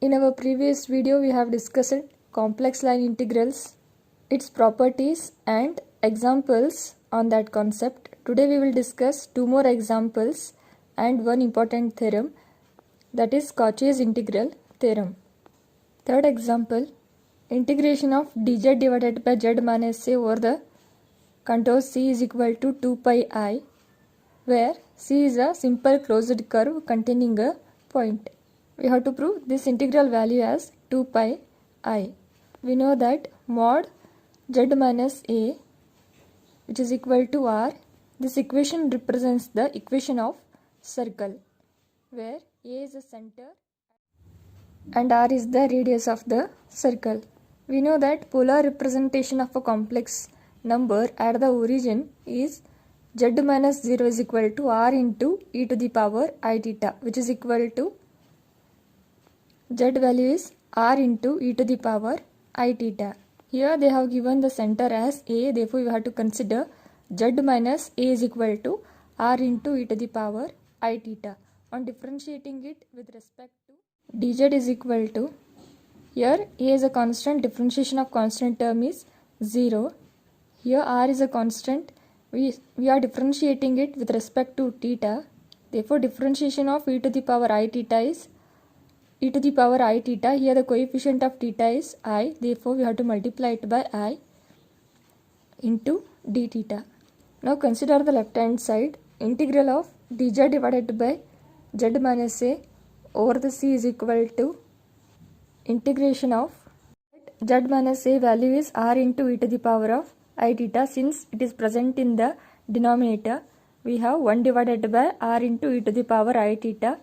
In our previous video, we have discussed complex line integrals, its properties and examples on that concept. Today we will discuss two more examples and one important theorem, that is Cauchy's integral theorem. Third example, integration of dz divided by z minus a over the contour C is equal to 2 pi I, where C is a simple closed curve containing a point. We have to prove this integral value as 2 pi I. We know that mod z minus a, which is equal to r, this equation represents the equation of circle, where a is the center and r is the radius of the circle. We know that polar representation of a complex number at the origin is z minus 0 is equal to r into e to the power I theta, which is equal to z value is r into e to the power I theta. Here they have given the center as a, therefore we have to consider z minus a is equal to r into e to the power I theta. On differentiating it with respect to dz is equal to, here a is a constant, differentiation of constant term is 0. Here r is a constant, we are differentiating it with respect to theta, therefore differentiation of e to the power I theta is e to the power I theta. Here the coefficient of theta is I, therefore we have to multiply it by I into d theta. Now consider the left hand side, integral of dz divided by z minus a over the C is equal to integration of z minus a value is r into e to the power of I theta. Since it is present in the denominator, we have 1 divided by r into e to the power I theta,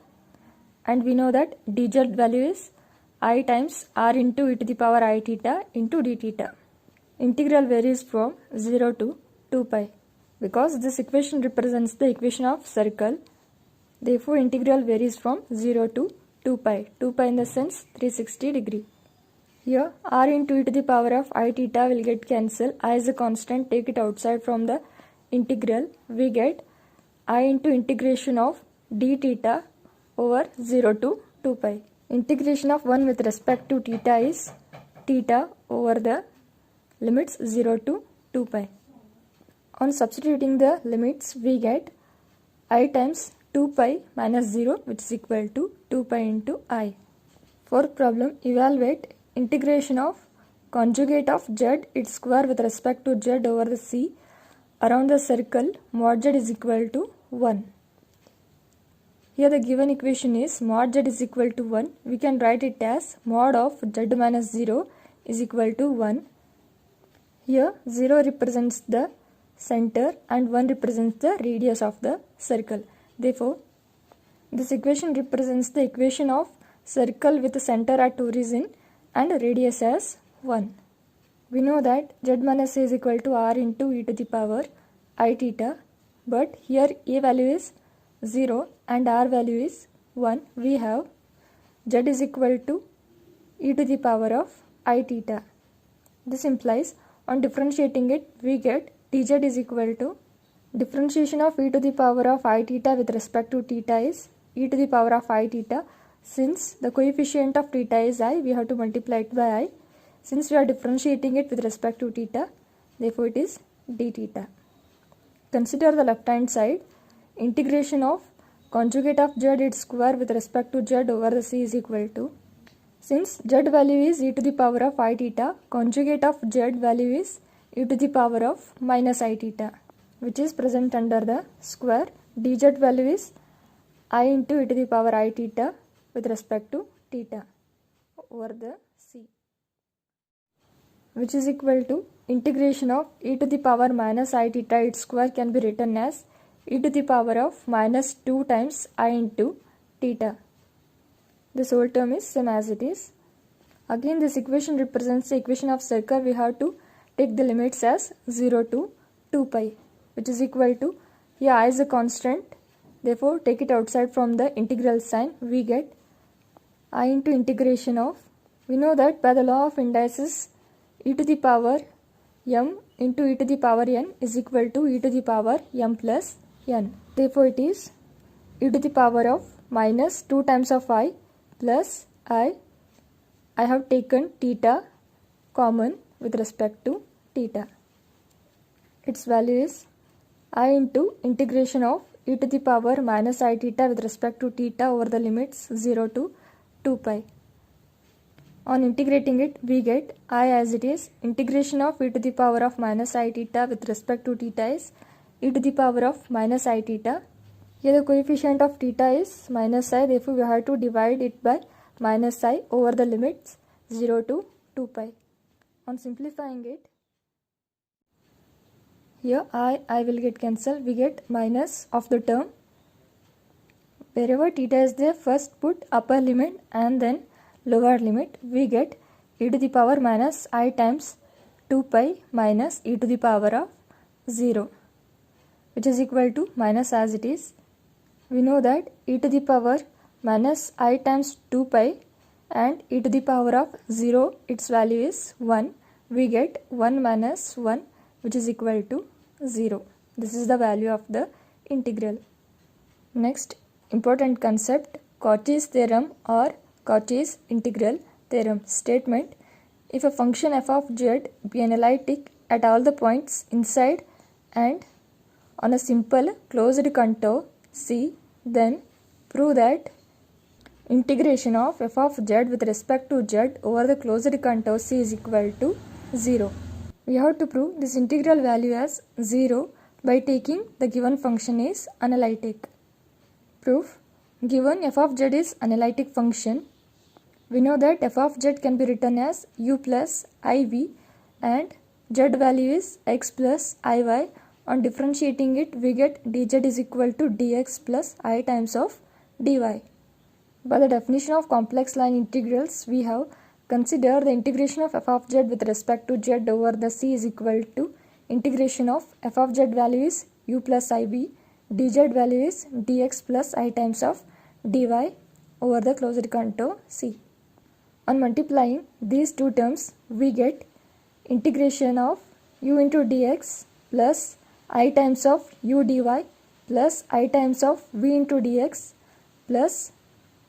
and we know that dz value is I times r into e to the power I theta into d theta. Integral varies from 0 to 2 pi. Because this equation represents the equation of circle, therefore integral varies from 0 to 2 pi. 2 pi in the sense 360 degree. Here r into e to the power of I theta will get cancelled. I is a constant, take it outside from the integral. We get I into integration of d theta over 0 to 2 pi. Integration of 1 with respect to theta is theta over the limits 0 to 2 pi. On substituting the limits, we get I times 2 pi minus 0, which is equal to 2 pi into I. Fourth problem, evaluate integration of conjugate of z its square with respect to z over the C around the circle mod z is equal to 1. Here the given equation is mod z is equal to 1. We can write it as mod of z minus 0 is equal to 1. Here 0 represents the center and 1 represents the radius of the circle. Therefore, this equation represents the equation of circle with the center at origin and radius as 1. We know that z minus a is equal to r into e to the power I theta, but here a value is 0 and r value is 1. We have z is equal to e to the power of I theta. This implies on differentiating it, we get dz is equal to differentiation of e to the power of I theta with respect to theta is e to the power of I theta. Since the coefficient of theta is I, we have to multiply it by I. Since we are differentiating it with respect to theta, therefore it is d theta. Consider the left hand side, integration of conjugate of z its square with respect to z over the C is equal to, since z value is e to the power of I theta, conjugate of z value is e to the power of minus I theta, which is present under the square. Dz value is I into e to the power I theta with respect to theta over the C, which is equal to integration of e to the power minus I theta its square can be written as e to the power of minus 2 times I into theta. This whole term is same as it is. Again this equation represents the equation of circle. We have to take the limits as 0 to 2 pi, which is equal to, here I is a constant, therefore take it outside from the integral sign. We get I into integration of, we know that by the law of indices, e to the power m into e to the power n is equal to e to the power m plus n. Therefore it is e to the power of minus 2 times of I plus I I have taken theta common with respect to theta. Its value is I into integration of e to the power minus I theta with respect to theta over the limits 0 to 2 pi. On integrating it, we get I as it is. Integration of e to the power of minus I theta with respect to theta is e to the power of minus I theta. Here the coefficient of theta is minus I, therefore we have to divide it by minus I over the limits 0 to 2 pi. On simplifying it, here I will get cancelled. We get minus of the term. Wherever theta is there, first put upper limit and then lower limit. We get e to the power minus I times 2 pi minus e to the power of 0, which is equal to minus as it is. We know that e to the power minus I times 2 pi and e to the power of 0, its value is 1. We get 1 minus 1, which is equal to 0. This is the value of the integral. Next important concept, Cauchy's theorem or Cauchy's integral theorem. Statement: if a function f of z be analytic at all the points inside and on a simple closed contour C, then prove that integration of f of z with respect to z over the closed contour C is equal to 0. We have to prove this integral value as 0 by taking the given function is analytic. Proof: given f of z is analytic function, we know that f of z can be written as u plus iv and z value is x plus iy. On differentiating it, we get dz is equal to dx plus I times of dy. By the definition of complex line integrals, we have considered the integration of f of z with respect to z over the C is equal to integration of f of z value is u plus iv, dz value is dx plus I times of dy over the closed contour C. On multiplying these two terms, we get integration of u into dx plus I times of u dy plus I times of v into dx plus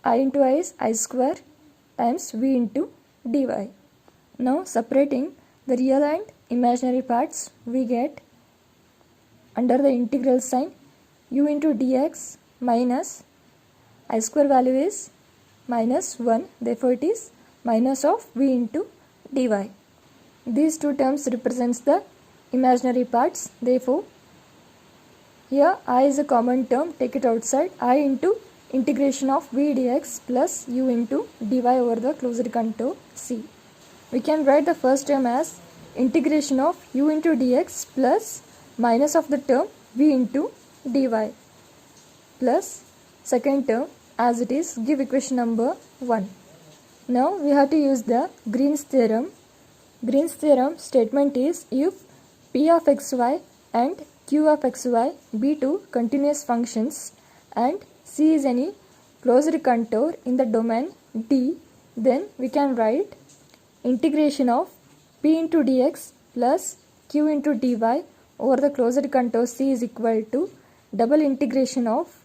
I into I is I square times v into dy. Now separating the real and imaginary parts, we get under the integral sign u into dx minus I square value is minus 1, therefore it is minus of v into dy. These two terms represents the imaginary parts, therefore here I is a common term, take it outside. I into integration of v dx plus u into dy over the closed contour C. We can write the first term as integration of u into dx plus minus of the term v into dy plus second term as it is, give equation number 1. Now we have to use the Green's theorem. Green's theorem statement is if p of xy and q of xy be two continuous functions and C is any closed contour in the domain D, then we can write integration of p into dx plus q into dy over the closed contour C is equal to double integration of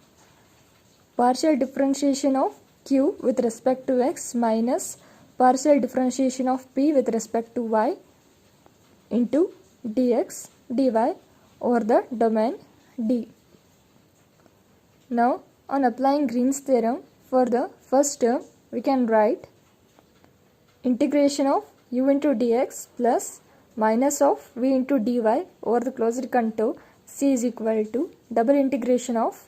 partial differentiation of q with respect to x minus partial differentiation of p with respect to y into dx dy over the domain D. Now on applying Green's theorem for the first term, we can write integration of u into dx plus minus of v into dy over the closed contour C is equal to double integration of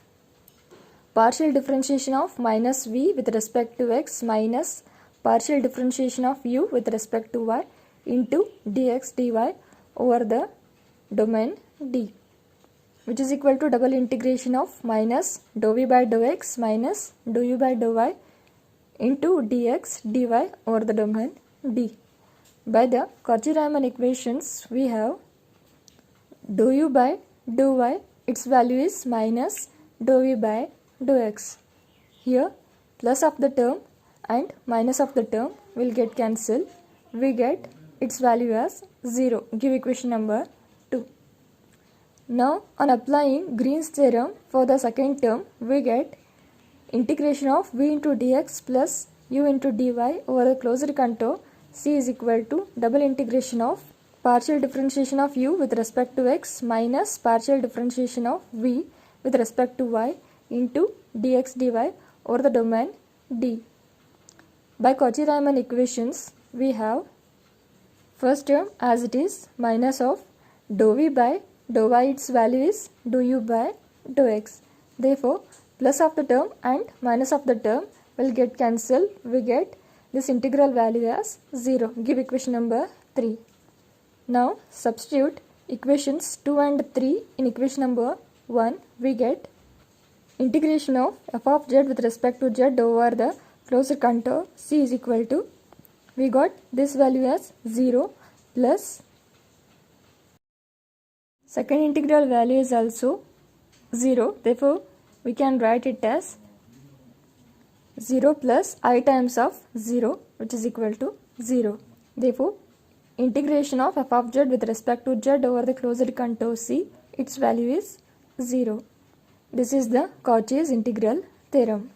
partial differentiation of minus v with respect to x minus partial differentiation of u with respect to y into dx dy over the domain D, which is equal to double integration of minus dou v by dou x minus dou u by dou y into dx dy over the domain D. By the Cauchy-Riemann equations, we have dou u by dou y, its value is minus dou v by dou x. Here plus of the term and minus of the term will get cancelled. We get its value as 0. Give equation number 2. Now on applying Green's theorem for the second term, we get integration of v into dx plus u into dy over the closed contour C is equal to double integration of partial differentiation of u with respect to x minus partial differentiation of v with respect to y into dx dy over the domain D. By Cauchy-Riemann equations, we have first term as it is minus of dou v by dou y, its value is dou u by dou x. Therefore, plus of the term and minus of the term will get cancelled. We get this integral value as 0. Give equation number 3. Now substitute equations 2 and 3 in equation number 1. We get integration of f of z with respect to z over the closed contour C is equal to, we got this value as 0 plus second integral value is also 0. Therefore, we can write it as 0 plus I times of 0 which is equal to 0. Therefore, integration of f of z with respect to z over the closed contour C, its value is 0. This is the Cauchy's integral theorem.